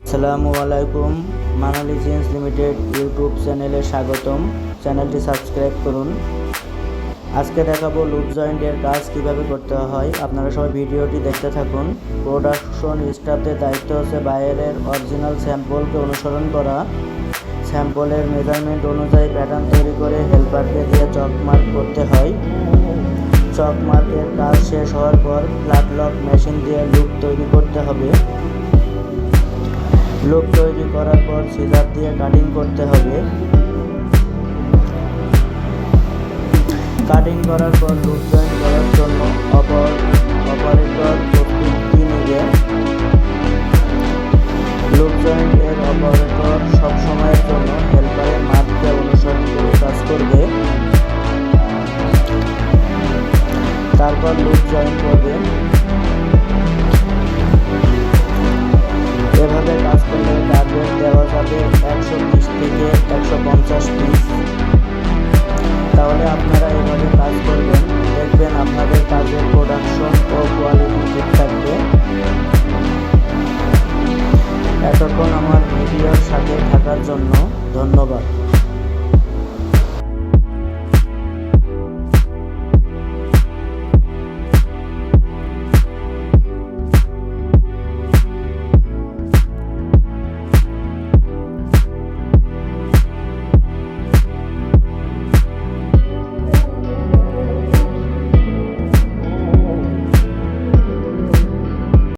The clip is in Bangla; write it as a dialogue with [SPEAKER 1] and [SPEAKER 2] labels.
[SPEAKER 1] আসসালামু আলাইকুম। মানালি জিন্স লিমিটেড ইউটিউব চ্যানেলে স্বাগতম। চ্যানেলটি সাবস্ক্রাইব করুন। আজকে দেখাবো লুপ জয়েন্টের কাজ কিভাবে করতে হয়। আপনারা সবাই ভিডিওটি দেখতে থাকুন। প্রোডাকশন স্টাফদের দায়িত্ব হচ্ছে বাইরের অরিজিনাল স্যাম্পলকে অনুসরণ করা, স্যাম্পলের মেজারমেন্ট অনুযায়ী প্যাটার্ন তৈরি করে হেল্পারকে দিয়ে চক মার্ক করতে হয়। চক মার্কের কাজ শেষ হওয়ার পর ফ্ল্যাট লক মেশিন দিয়ে লুপ তৈরি করতে হবে। লুপ তৈরি করার পর সিজার দিয়ে কাটিং করতে হবে। কাটিং করার পর লুপ জয়েন্ট করার জন্য অপারেটর প্রস্তুতি নেবে। লুপ জয়েন্ট এর অপারেটর সবসময়ের জন্য হেল্পারের মাপকে অনুসরণ করে কাজ করবে। তারপর লুপ জয়েন্ট করবে। এভাবে কাজ করলে টার্গেট দেওয়া যাবে 120 থেকে 150 পিস। তাহলে আপনারা এভাবে কাজ করবেন, দেখবেন আপনাদের কাজের প্রোডাক্ট